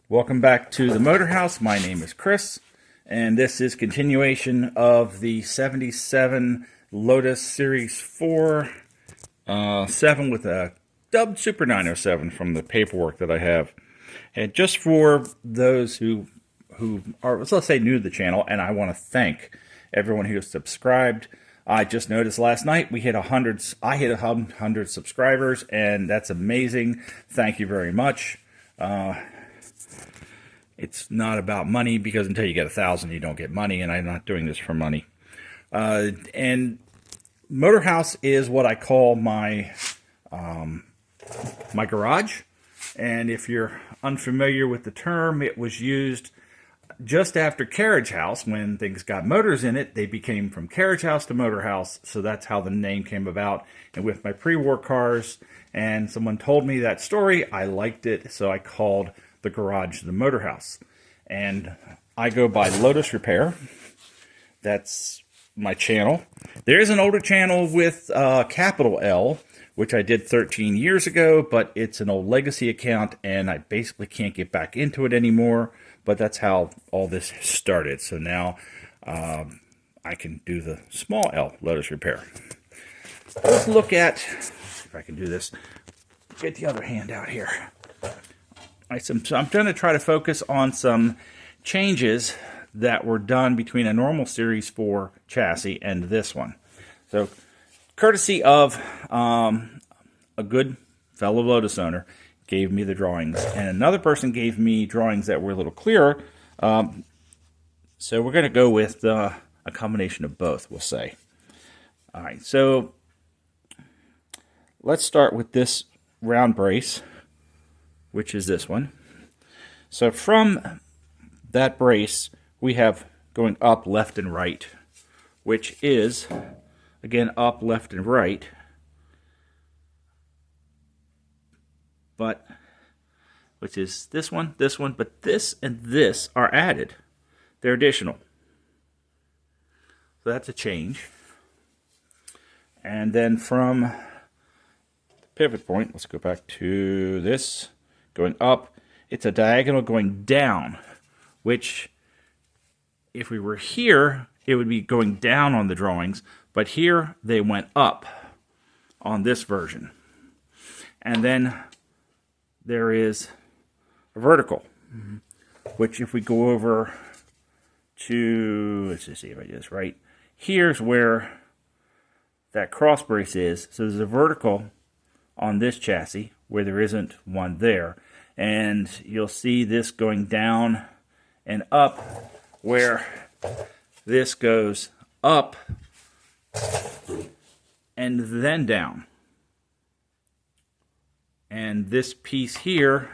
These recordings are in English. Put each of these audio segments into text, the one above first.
Welcome back to the Motor House. My name is Chris, and this is continuation of the 77 Lotus Series 4 7 with a dubbed Super 907 from the paperwork that I have. And just for those who are, let's say, new to the channel, and I want to thank everyone who has subscribed. I just noticed last night we hit 100. I hit 100 subscribers, and that's amazing. Thank you very much. It's not about money, because until you get 1,000, you don't get money, and I'm not doing this for money. And Motor House is what I call my my garage. And if you're unfamiliar with the term, it was used just after Carriage House. When things got motors in it, they became from Carriage House to Motor House. So that's how the name came about. And with my pre-war cars, and someone told me that story, I liked it, so I called the garage the Motor House. And I go by Lotus Repair. That's my channel. There is an older channel with capital L, which I did 13 years ago, but it's an old legacy account, and I basically can't get back into it anymore. But that's how all this started. So now I can do the small L, Lotus Repair. Let's look at, if I can do this, get the other hand out here. So I'm going to try to focus on some changes that were done between a normal Series 4 chassis and this one. So, courtesy of a good fellow Lotus owner, gave me the drawings, and another person gave me drawings that were a little clearer. So we're going to go with a combination of both, we'll say. All right, so let's start with this round brace, which is this one. So from that brace, we have going up, left, and right, which is, again, up, left, and right. But, which is this one, but this and this are added. They're additional. So that's a change. And then from pivot point, let's go back to this, going up, it's a diagonal going down, which, if we were here, it would be going down on the drawings, but here they went up on this version. And then there is a vertical, which if we go over to, let's just see if I do this right, here's where that cross brace is. So there's a vertical on this chassis where there isn't one there. And you'll see this going down and up, where this goes up and then down. And this piece here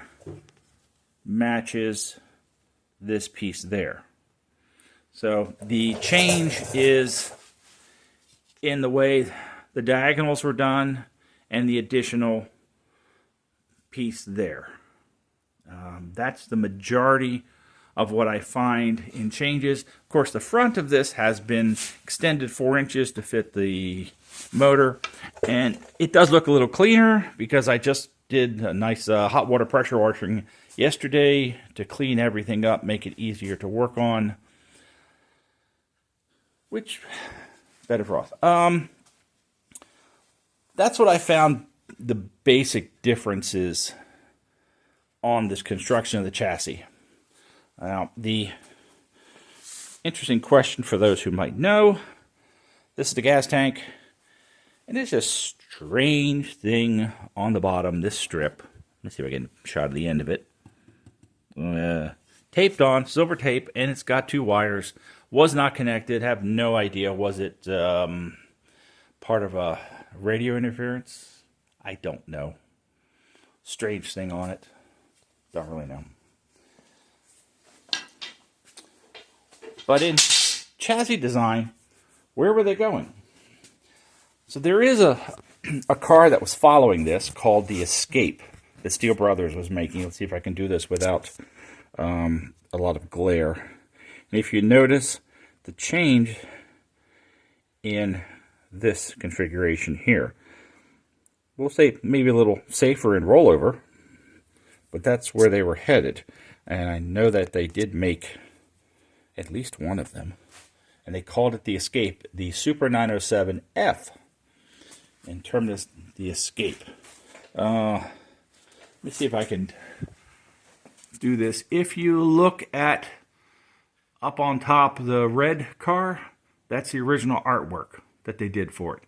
matches this piece there. So the change is in the way the diagonals were done and the additional piece there. That's the majority of what I find in changes. Of course, the front of this has been extended 4 inches to fit the motor, and it does look a little cleaner because I just did a nice hot water pressure washing yesterday to clean everything up, make it easier to work on. Which, better froth. That's what I found the basic differences on this construction of the chassis. Now, the interesting question for those who might know, this is the gas tank, and there's a strange thing on the bottom, this strip. Let's see if I can shot of the end of it. Taped on, silver tape, and it's got 2 wires. Was not connected, have no idea. Was it part of a radio interference? I don't know. Strange thing on it. Don't really know. But in chassis design, where were they going? So there is a car that was following this called the Escape that Steel Brothers was making. Let's see if I can do this without a lot of glare. And if you notice the change in this configuration here, we'll say maybe a little safer in rollover, but that's where they were headed. And I know that they did make at least one of them. And they called it the Escape, the Super 907F, in terms of the Escape. Let me see if I can do this. If you look at up on top the red car, that's the original artwork that they did for it.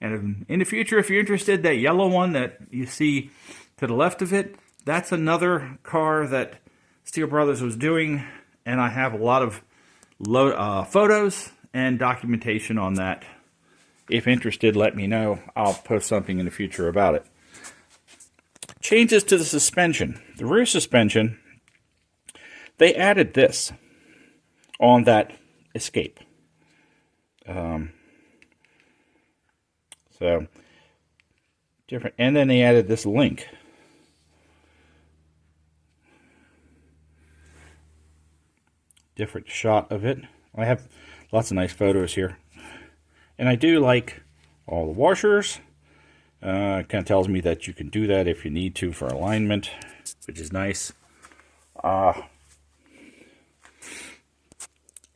And in the future, if you're interested, that yellow one that you see to the left of it, that's another car that Steel Brothers was doing, and I have a lot of photos and documentation on that. If interested, let me know. I'll post something in the future about it. Changes to the suspension. The rear suspension, they added this on that Escape. So different, and then they added this link. Different shot of it. I have lots of nice photos here, and I do like all the washers. It kind of tells me that you can do that if you need to for alignment, which is nice. And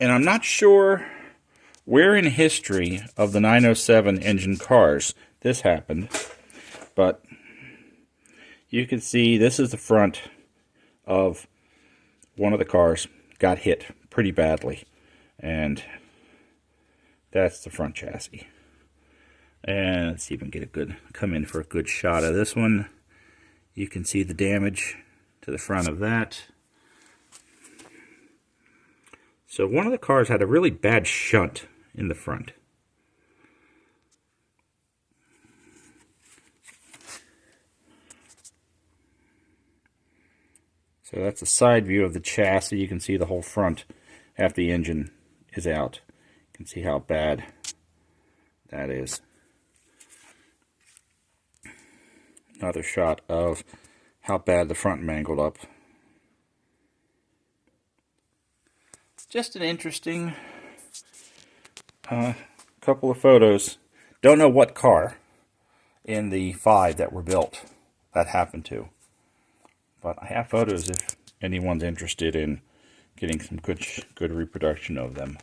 I'm not sure where in history of the 907 engine cars this happened, but you can see this is the front of one of the cars. Got hit pretty badly, and that's the front chassis. And let's see if we can get come in for a good shot of this one. You can see the damage to the front of that. So one of the cars had a really bad shunt in the front. So that's a side view of the chassis. You can see the whole front after the engine is out. You can see how bad that is. Another shot of how bad the front mangled up. Just an interesting couple of photos. Don't know what car in the 5 that were built that happened to. But I have photos if anyone's interested in getting some good reproduction of them.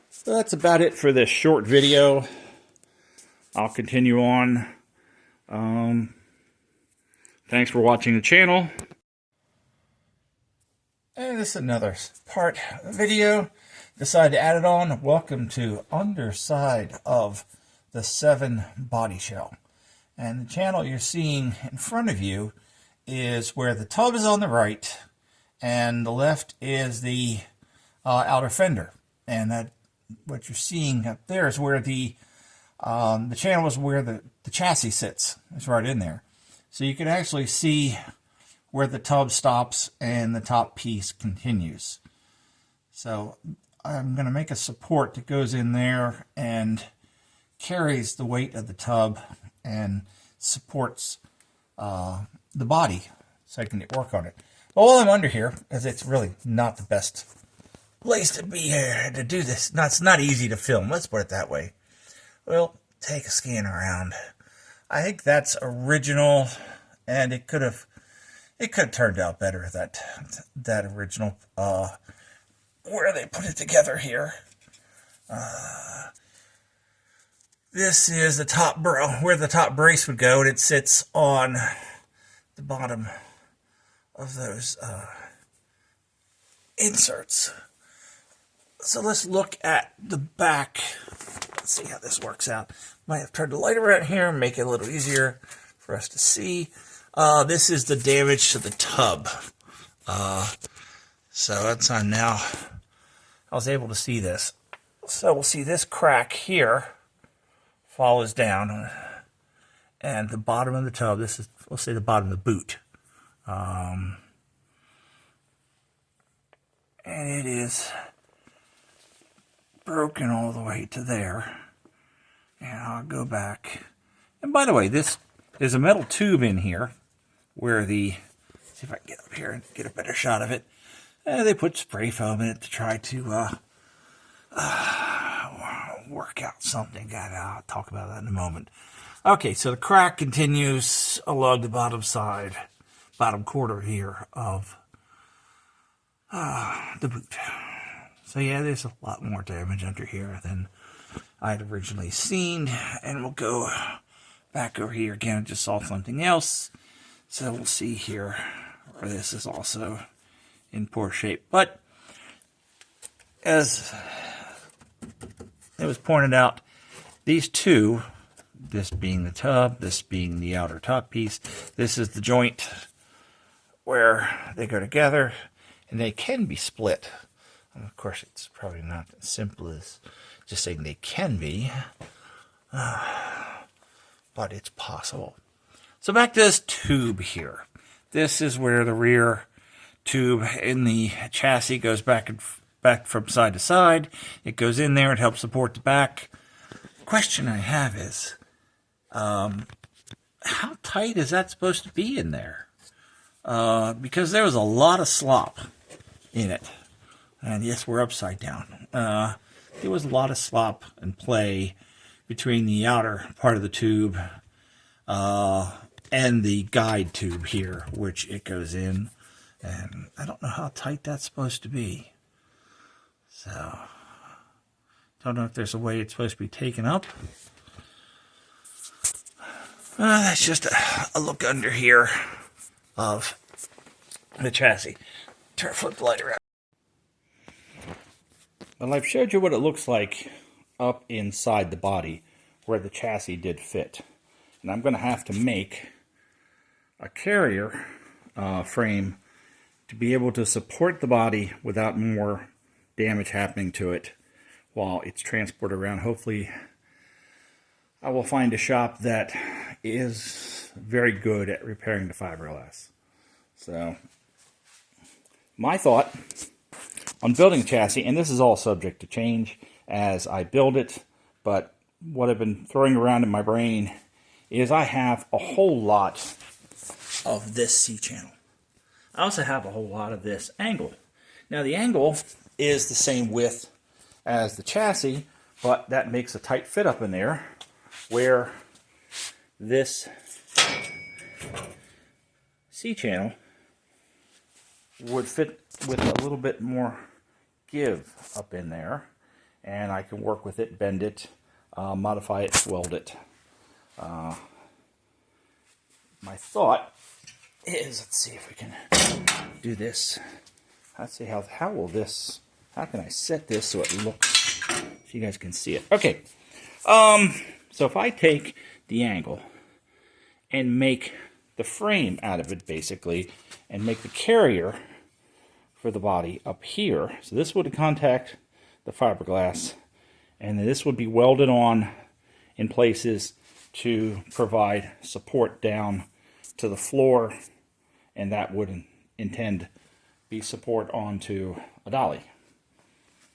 So that's about it for this short video. I'll continue on. Thanks for watching the channel. And this is another part of the video. Decided to add it on. Welcome to underside of the 7 body shell. And the channel you're seeing in front of you is where the tub is on the right, and the left is the outer fender. And that what you're seeing up there is where the channel is where the chassis sits. It's right in there. So you can actually see where the tub stops and the top piece continues. So I'm going to make a support that goes in there and carries the weight of the tub and supports the body so I can work on it. But while I'm under here, as it's really not the best place to be here to do this, it's not easy to film, let's put it that way. We'll take a scan around. I think that's original, and it could have turned out better, that original where they put it together here. This is the top where the top brace would go, and it sits on the bottom of those inserts. So let's look at the back. Let's see how this works out. Might have turned the light around here and make it a little easier for us to see. This is the damage to the tub. So that's on now. I was able to see this. So we'll see this crack here follows down, and the bottom of the tub, this is, we'll say the bottom of the boot. And it is broken all the way to there. And I'll go back. And by the way, there's a metal tube in here where see if I can get up here and get a better shot of it. They put spray foam in it to try to work out something. I'll talk about that in a moment. Okay, so the crack continues along the bottom side, bottom quarter here of the boot. So yeah, there's a lot more damage under here than I'd originally seen. And we'll go back over here again. I just saw something else. So we'll see here where this is also in poor shape. But as it was pointed out, these two, this being the tub, this being the outer top piece, this is the joint where they go together, and they can be split. And of course, it's probably not as simple as just saying they can be, but it's possible. So back to this tube here. This is where the rear tube in the chassis goes back from side to side. It goes in there. It helps support the back. The question I have is, how tight is that supposed to be in there? Because there was a lot of slop in it. And yes, we're upside down. There was a lot of slop and play between the outer part of the tube and the guide tube here, which it goes in. And I don't know how tight that's supposed to be. So, don't know if there's a way it's supposed to be taken up. That's just a look under here of the chassis. Flip the light around. Well, I've showed you what it looks like up inside the body where the chassis did fit. And I'm going to have to make a carrier frame to be able to support the body without more damage happening to it while it's transported around. Hopefully, I will find a shop that is very good at repairing the fiberglass. So, my thought on building a chassis, and this is all subject to change as I build it, but what I've been throwing around in my brain is I have a whole lot of this C-channel. I also have a whole lot of this angle. Now the angle is the same width as the chassis, but that makes a tight fit up in there where this C-channel would fit with a little bit more give up in there, and I can work with it, bend it, modify it, weld it. My thought is, let's see if we can do this. Let's see how can I set this so it looks, so you guys can see it. Okay, so if I take the angle and make the frame out of it basically, and make the carrier for the body up here. So this would contact the fiberglass, and this would be welded on in places to provide support down to the floor, and that would intend be support onto a dolly.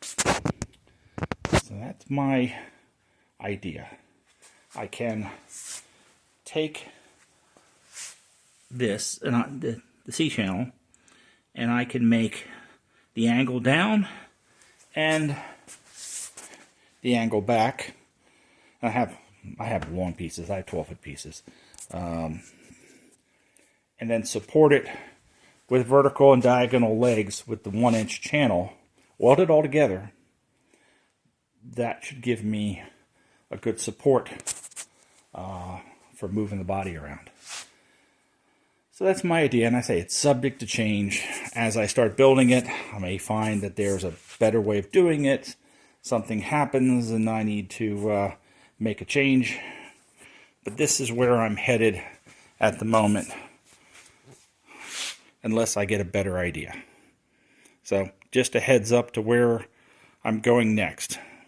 So that's my idea. I can take this, the C-channel, and I can make the angle down and the angle back. I have long pieces. I have 12-foot pieces, and then support it with vertical and diagonal legs with the 1-inch channel, weld it all together. That should give me a good support for moving the body around. So that's my idea, and I say it's subject to change. As I start building it, I may find that there's a better way of doing it. Something happens and I need to make a change. But this is where I'm headed at the moment, unless I get a better idea. So just a heads up to where I'm going next.